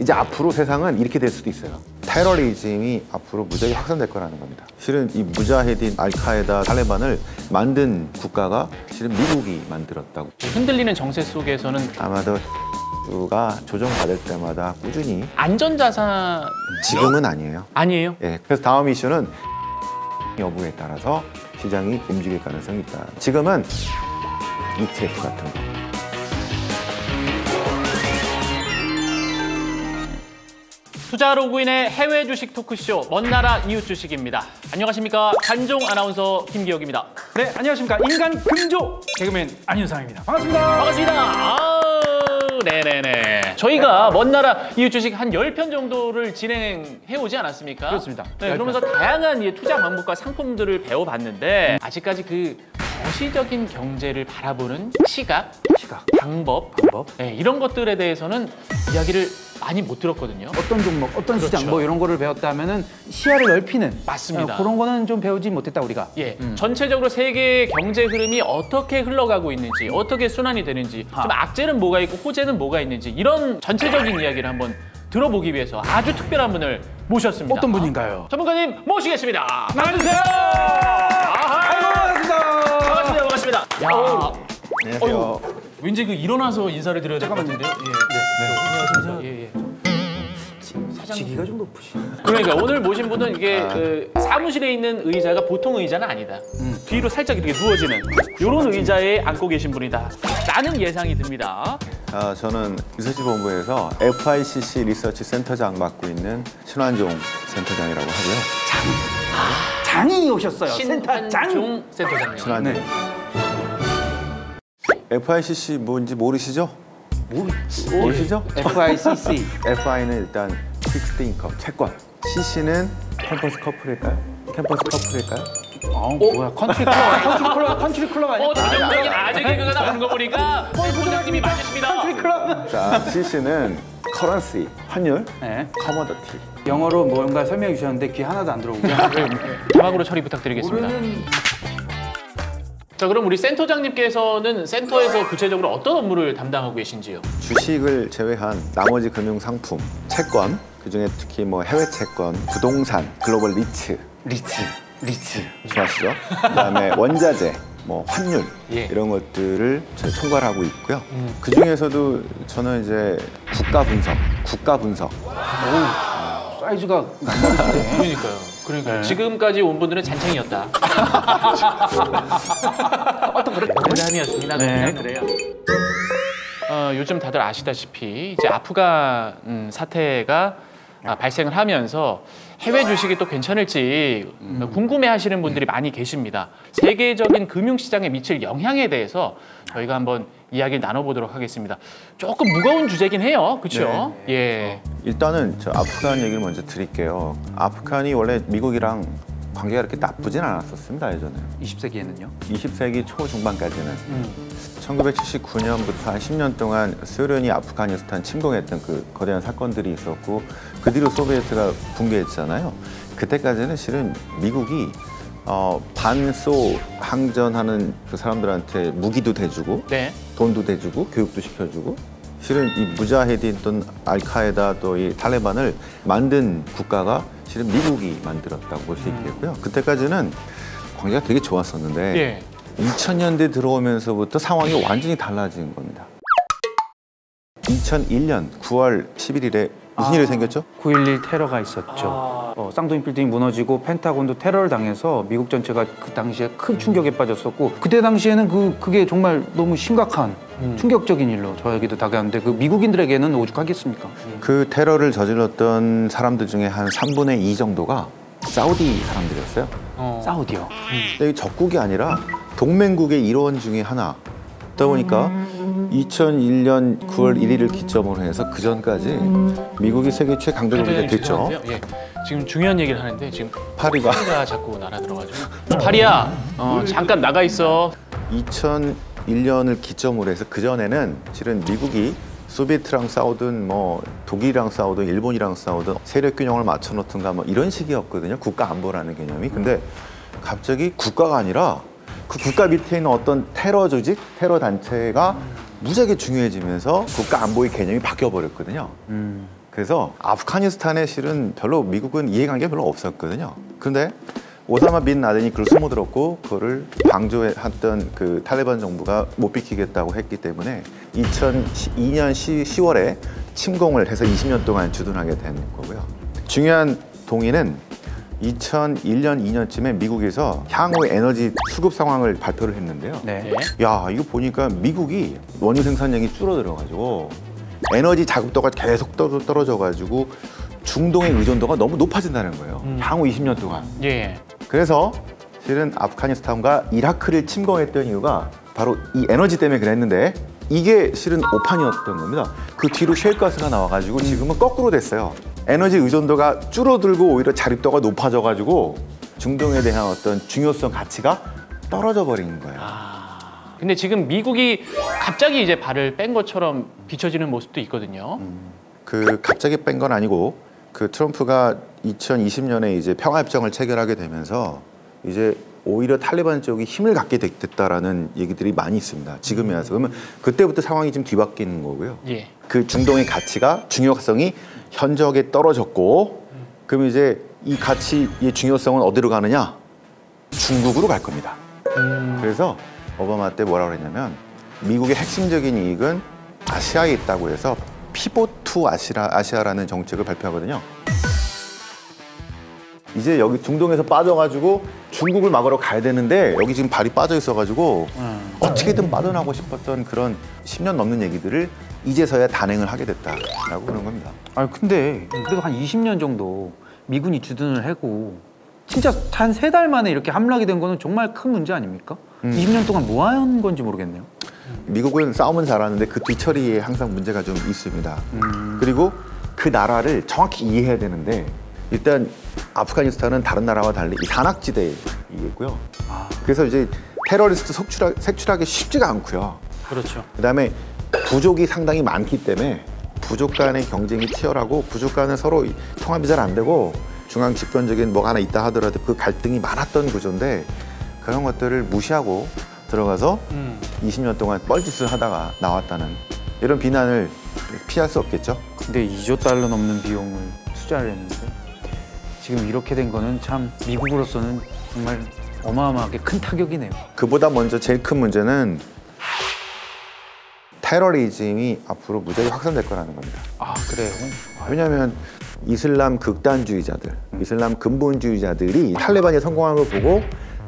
이제 앞으로 세상은 이렇게 될 수도 있어요. 테러리즘이 앞으로 무지하게 확산될 거라는 겁니다. 실은 이 무자헤딘, 알카에다, 탈레반을 만든 국가가 실은 미국이 만들었다고. 흔들리는 정세 속에서는 아마도 가 조정받을 때마다 꾸준히 안전자산 지금은 아니에요. 아니에요? 예, 그래서 다음 이슈는 여부에 따라서 시장이 움직일 가능성이 있다. 지금은 ETF 같은 거. 투자 로그인의 해외 주식 토크쇼 먼나라 이웃 주식입니다. 안녕하십니까, 간종 아나운서 김기혁입니다. 네, 안녕하십니까, 인간 금조 개그맨 안윤상입니다. 반갑습니다. 반갑습니다. 네네네. 저희가 먼나라 이웃 주식 한 10편 정도를 진행해 오지 않았습니까? 그렇습니다. 네, 그러면서 다양한 투자 방법과 상품들을 배워봤는데 아직까지 그 거시적인 경제를 바라보는 시각, 방법, 네, 이런 것들에 대해서는 이야기를 많이 못 들었거든요. 어떤 종목, 어떤 시장 뭐 이런 거를 배웠다면은 시야를 넓히는 맞습니다. 그런 거는 좀 배우지 못했다 우리가. 예, 전체적으로 세계의 경제 흐름이 어떻게 흘러가고 있는지, 어떻게 순환이 되는지, 좀 악재는 뭐가 있고 호재는 뭐가 있는지 이런 전체적인 이야기를 한번 들어보기 위해서 아주 특별한 분을 모셨습니다. 어떤 분인가요? 전문가님 모시겠습니다. 나와주세요. 아이고, 반갑습니다. 반갑습니다. 야, 안녕하세요. 왠지 그 일어나서 인사를 드려야 될 것 같은데요. 안녕하십니까. 예. 지기가 좀 높으시. 그러니까 오늘 모신 분은 이게 그 사무실에 있는 의자가 보통 의자는 아니다. 뒤로 살짝 이렇게 누워지는 이런 의자에 앉고 계신 분이다 라는 예상이 듭니다. 저는 리서치본부에서 FICC 리서치 센터장 맡고 있는 신환종 센터장이라고 하고요. 장이 오셨어요. 센터 장. 신환종 센터장님. 신환종. 네. FICC 뭔지 모르시죠? 모르시죠? FICC. FI는 일단 픽스드 인컴, 채권. CC는 캠퍼스 커플일까요? 캠퍼스 커플일까요? 뭐야, 컨트리 클럽 아니야? 전형적인 아재 개그가 나오는 거 보니까 본부장님이 맞으십니다. 자, CC는 커런시, 환율, 네. 커머더티. 영어로 뭔가 설명해 주셨는데 귀 하나도 안 들어오고. 자막으로 처리 부탁드리겠습니다. 모르는. 자, 그럼 우리 센터장님께서는 센터에서 구체적으로 어떤 업무를 담당하고 계신지요? 주식을 제외한 나머지 금융 상품, 채권, 그중에 특히 뭐 해외 채권, 부동산, 글로벌 리츠 좋아하시죠? 그다음에 원자재, 뭐 환율 이런 것들을 저희 총괄하고 있고요. 그 중에서도 저는 이제 국가 분석. 사이즈가 남다르시네. 그러니까요. 지금까지 온 분들은 잔챙이였다. 어떤 그런 농담이었습니다. 네. 그래요. 요즘 다들 아시다시피 이제 아프간 사태가 발생을 하면서 해외 주식이 또 괜찮을지 궁금해하시는 분들이 많이 계십니다. 세계적인 금융시장에 미칠 영향에 대해서 저희가 한번 이야기를 나눠보도록 하겠습니다. 조금 무거운 주제긴 해요, 그렇죠? 네. 예. 일단은 저 아프간 얘기를 먼저 드릴게요. 아프간이 원래 미국이랑 관계가 그렇게 나쁘진 않았었습니다, 예전에. 20세기에는요? 20세기 초중반까지는. 1979년부터 한 10년 동안 소련이 아프가니스탄 침공했던 그 거대한 사건들이 있었고 그 뒤로 소비에트가 붕괴했잖아요. 그때까지는 실은 미국이 반소 항전하는 그 사람들한테 무기도 대주고 돈도 대주고 교육도 시켜주고 실은 이 무자헤딘 또는 알카에다 또 이 탈레반을 만든 국가가 실은 미국이 만들었다고 볼 수 있겠고요. 그때까지는 관계가 되게 좋았었는데 2000년대 들어오면서부터 상황이 완전히 달라진 겁니다. 2001년 9월 11일에 무슨 일이 생겼죠? 9.11 테러가 있었죠. 쌍둥이 빌딩이 무너지고 펜타곤도 테러를 당해서 미국 전체가 그 당시에 큰 충격에 빠졌었고 그때 당시에는 그게 정말 너무 심각한 충격적인 일로 저에게도 다가왔는데 그 미국인들에게는 오죽하겠습니까? 그 테러를 저질렀던 사람들 중에 한 3분의 2 정도가 사우디 사람들이었어요. 사우디요? 근데 적국이 아니라 동맹국의 일원 중에 하나. 그러다 보니까 2001년 9월 1일을 기점으로 해서 그 전까지 미국이 세계 최강대국이 됐죠. 예. 지금 중요한 얘기를 하는데 지금 파리가 자꾸 날아들어가지고 파리야, 잠깐 나가 있어. 2001년을 기점으로 해서 그 전에는 실은 미국이 소비에트랑 싸우든 뭐 독일이랑 싸우든 일본이랑 싸우든 세력 균형을 맞춰놓든가 뭐 이런 식이었거든요. 국가 안보라는 개념이. 근데 갑자기 국가가 아니라 그 국가 밑에 있는 어떤 테러 조직, 테러 단체가 무지하게 중요해지면서 국가 안보의 개념이 바뀌어버렸거든요. 그래서 아프가니스탄에 실은 별로 미국은 이해관계가 별로 없었거든요. 그런데 오사마 빈 라덴이 그걸 숨어들었고 그거를 방조했던 그 탈레반 정부가 못 비키겠다고 했기 때문에 2002년 10월에 침공을 해서 20년 동안 주둔하게 된 거고요. 중요한 동의는 2001년, 2년쯤에 미국에서 향후 에너지 수급 상황을 발표를 했는데요. 네. 네. 야, 이거 보니까 미국이 원유 생산량이 줄어들어가지고 에너지 자급도가 계속 떨어져가지고 중동의 의존도가 너무 높아진다는 거예요. 향후 20년 동안. 예. 그래서 실은 아프가니스탄과 이라크를 침공했던 이유가 바로 이 에너지 때문에 그랬는데 이게 실은 오판이었던 겁니다. 그 뒤로 셰일가스가 나와가지고 지금은 거꾸로 됐어요. 에너지 의존도가 줄어들고 오히려 자립도가 높아져가지고 중동에 대한 어떤 중요성 가치가 떨어져 버린 거예요. 근데 지금 미국이 갑자기 이제 발을 뺀 것처럼 비춰지는 모습도 있거든요. 그 갑자기 뺀 건 아니고 그 트럼프가 2020년에 이제 평화협정을 체결하게 되면서 이제 오히려 탈레반 쪽이 힘을 갖게 됐다라는 얘기들이 많이 있습니다. 지금에 와서. 그러면 그때부터 상황이 좀 뒤바뀌는 거고요. 예. 그 중동의 가치가 중요성이 현저하게 떨어졌고 그럼 이제 이 가치의 중요성은 어디로 가느냐? 중국으로 갈 겁니다. 그래서 오바마 때 뭐라고 그랬냐면 미국의 핵심적인 이익은 아시아에 있다고 해서 피봇 투 아시아라는 정책을 발표하거든요. 이제 여기 중동에서 빠져가지고 중국을 막으러 가야 되는데 여기 지금 발이 빠져 있어가지고 어떻게든 빠져나오고 싶었던 그런 10년 넘는 얘기들을 이제서야 단행을 하게 됐다라고 그런 겁니다. 아니 근데 그래도 한 20년 정도 미군이 주둔을 하고 진짜 한 3달 만에 이렇게 함락이 된 거는 정말 큰 문제 아닙니까? 20년 동안 뭐 한 건지 모르겠네요. 미국은 싸움은 잘하는데 그 뒤처리에 항상 문제가 좀 있습니다. 그리고 그 나라를 정확히 이해해야 되는데 일단 아프가니스탄은 다른 나라와 달리 이 산악지대이고요. 그래서 이제 테러리스트 색출하기 쉽지가 않고요. 그렇죠. 그다음에 부족이 상당히 많기 때문에 부족 간의 경쟁이 치열하고 부족 간은 서로 통합이 잘 안 되고 중앙 집권적인 뭐가 하나 있다 하더라도 그 갈등이 많았던 구조인데 그런 것들을 무시하고 들어가서 20년 동안 뻘짓을 하다가 나왔다는 이런 비난을 피할 수 없겠죠. 근데 2조 달러 넘는 비용을 투자를 했는데 지금 이렇게 된 거는 참 미국으로서는 정말 어마어마하게 큰 타격이네요. 그보다 먼저 제일 큰 문제는 테러리즘이 앞으로 무지하게 확산될 거라는 겁니다. 아 그래요? 왜냐하면 이슬람 극단주의자들, 이슬람 근본주의자들이 탈레반이 성공한 걸 보고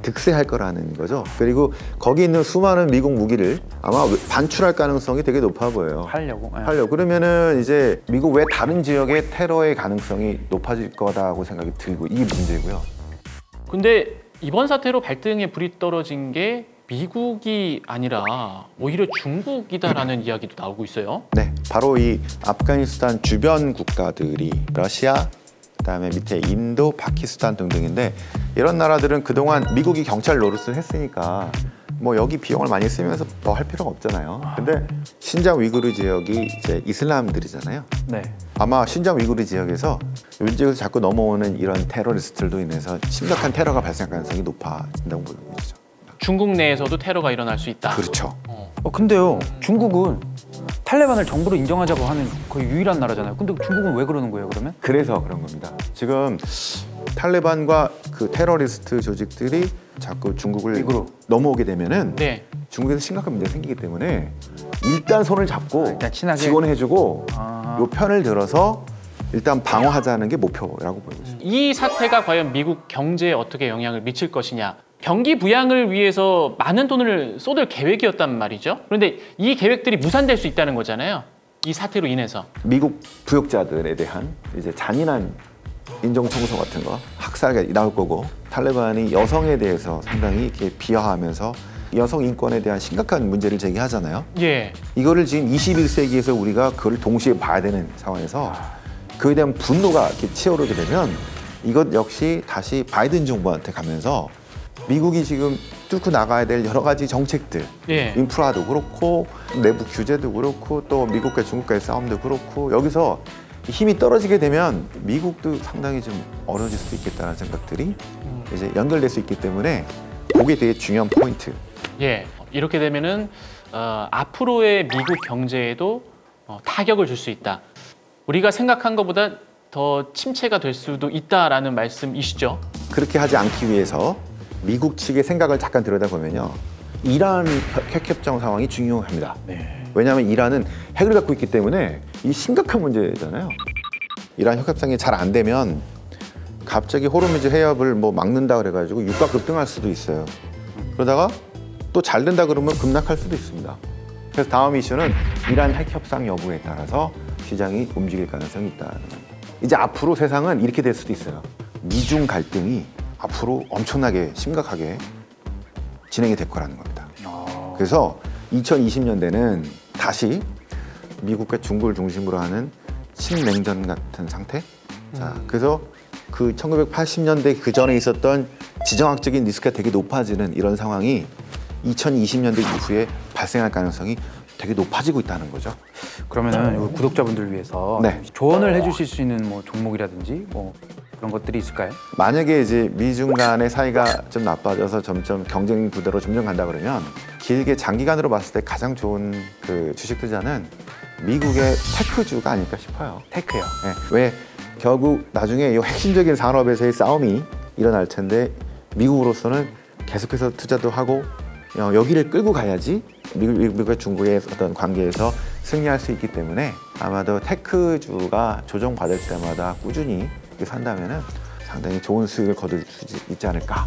득세할 거라는 거죠. 그리고 거기 있는 수많은 미국 무기를 아마 반출할 가능성이 되게 높아 보여요. 하려고? 네. 하려고. 그러면은 이제 미국 외 다른 지역의 테러의 가능성이 높아질 거다고 생각이 들고 이게 문제고요. 근데 이번 사태로 발등에 불이 떨어진 게 미국이 아니라 오히려 중국이다라는 이야기도 나오고 있어요. 네, 바로 이 아프가니스탄 주변 국가들이 러시아, 그다음에 밑에 인도, 파키스탄 등등인데 이런 나라들은 그동안 미국이 경찰 노릇을 했으니까 뭐 여기 비용을 많이 쓰면서 더 할 필요가 없잖아요. 근데 신장 위구르 지역이 이제 이슬람들이잖아요. 네. 아마 신장 위구르 지역에서 이쪽에서 자꾸 넘어오는 이런 테러리스트들로 인해서 심각한 테러가 발생할 가능성이 높아진다고 보이죠. 중국 내에서도 테러가 일어날 수 있다. 그렇죠. 근데요 중국은 탈레반을 정부로 인정하자고 하는 거의 유일한 나라잖아요. 근데 중국은 왜 그러는 거예요 그러면? 그래서 그런 겁니다. 지금 탈레반과 그 테러리스트 조직들이 자꾸 중국을 미국으로 넘어오게 되면은 네. 중국에서 심각한 문제가 생기기 때문에 일단 손을 잡고 일단 친하게 지원해주고 아. 요 편을 들어서 일단 방어하자는 게 목표라고 보이고 있습니다. 이 사태가 과연 미국 경제에 어떻게 영향을 미칠 것이냐. 경기 부양을 위해서 많은 돈을 쏟을 계획이었단 말이죠. 그런데 이 계획들이 무산될 수 있다는 거잖아요. 이 사태로 인해서. 미국 부역자들에 대한 이제 잔인한 인정 청소 같은 거 학살이 나올 거고 탈레반이 여성에 대해서 상당히 이렇게 비하하면서 여성 인권에 대한 심각한 문제를 제기하잖아요. 예. 이거를 지금 21세기에서 우리가 그걸 동시에 봐야 되는 상황에서 그에 대한 분노가 이렇게 치어오르게 되면 이것 역시 다시 바이든 정부한테 가면서 미국이 지금 뚫고 나가야 될 여러 가지 정책들, 예. 인프라도 그렇고 내부 규제도 그렇고 또 미국과 중국과의 싸움도 그렇고 여기서 힘이 떨어지게 되면 미국도 상당히 좀 어려워질 수 있겠다는 생각들이 이제 연결될 수 있기 때문에 그게 되게 중요한 포인트. 예. 이렇게 되면은 앞으로의 미국 경제에도 타격을 줄 수 있다. 우리가 생각한 것보다 더 침체가 될 수도 있다라는 말씀이시죠? 그렇게 하지 않기 위해서 미국 측의 생각을 잠깐 들여다보면요. 이란 핵협정 상황이 중요합니다. 왜냐하면 이란은 핵을 갖고 있기 때문에 이 심각한 문제잖아요. 이란 핵협상이 잘 안 되면 갑자기 호르무즈 해협을 뭐 막는다 그래가지고 유가 급등할 수도 있어요. 그러다가 또 잘 된다 그러면 급락할 수도 있습니다. 그래서 다음 이슈는 이란 핵협상 여부에 따라서 시장이 움직일 가능성이 있다는 겁니다. 이제 앞으로 세상은 이렇게 될 수도 있어요. 미중 갈등이 앞으로 엄청나게 심각하게 진행이 될 거라는 겁니다. 그래서 2020년대는 다시 미국과 중국을 중심으로 하는 신냉전 같은 상태. 자, 그래서 그 1980년대 그 전에 있었던 지정학적인 리스크가 되게 높아지는 이런 상황이 2020년대 이후에 발생할 가능성이 되게 높아지고 있다는 거죠. 그러면은 우리 구독자분들 위해서 네. 조언을 해주실 수 있는 뭐 종목이라든지 뭐 그런 것들이 있을까요? 만약에 이제 미중 간의 사이가 좀 나빠져서 점점 경쟁 구도로 점점 간다 그러면 길게 장기간으로 봤을 때 가장 좋은 그 주식 투자는 미국의 테크주가 아닐까 싶어요. 테크요. 네. 왜 결국 나중에 이 핵심적인 산업에서의 싸움이 일어날 텐데 미국으로서는 계속해서 투자도 하고 여기를 끌고 가야지 미국과 중국의 어떤 관계에서 승리할 수 있기 때문에 아마도 테크주가 조정받을 때마다 꾸준히 산다면은 상당히 좋은 수익을 거둘 수 있지 않을까.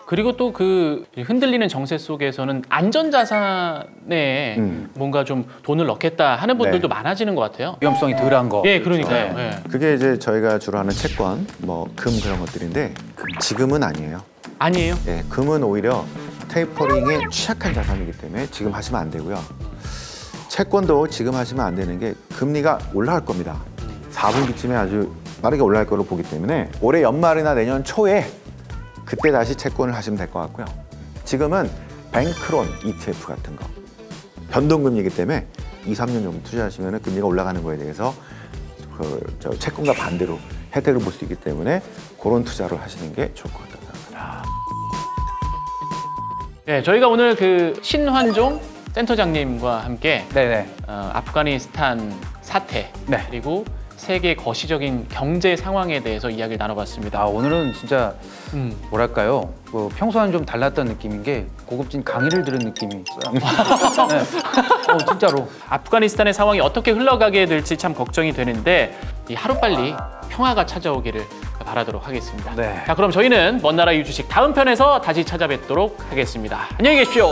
그리고 또 그 흔들리는 정세 속에서는 안전자산에 뭔가 좀 돈을 넣겠다 하는 분들도 네. 많아지는 것 같아요. 위험성이 덜한 거. 예, 그러니까요. 네. 예. 그게 이제 저희가 주로 하는 채권, 뭐 금 그런 것들인데 지금은 아니에요. 아니에요? 네, 금은 오히려 테이퍼링에 취약한 자산이기 때문에 지금 하시면 안 되고요. 채권도 지금 하시면 안 되는 게 금리가 올라갈 겁니다. 4분기쯤에 아주 빠르게 올라갈 걸로 보기 때문에 올해 연말이나 내년 초에 그때 다시 채권을 하시면 될 것 같고요. 지금은 뱅크론 ETF 같은 거 변동금리이기 때문에 2, 3년 정도 투자하시면 금리가 올라가는 거에 대해서 저 채권과 반대로 혜택을 볼 수 있기 때문에 그런 투자를 하시는 게 좋을 것 같다고 생각합니다. 네, 저희가 오늘 그 신환종 센터장님과 함께 네네. 아프가니스탄 사태 네. 그리고 세계 거시적인 경제 상황에 대해서 이야기를 나눠봤습니다. 아 오늘은 진짜 뭐랄까요? 그 평소와는 좀 달랐던 느낌인 게 고급진 강의를 들은 느낌이 있어요. 네. 진짜로. 아프가니스탄의 상황이 어떻게 흘러가게 될지 참 걱정이 되는데 이 하루빨리 평화가 찾아오기를 바라도록 하겠습니다. 네. 자, 그럼 저희는 먼 나라 이주식 다음 편에서 다시 찾아뵙도록 하겠습니다. 안녕히 계십시오.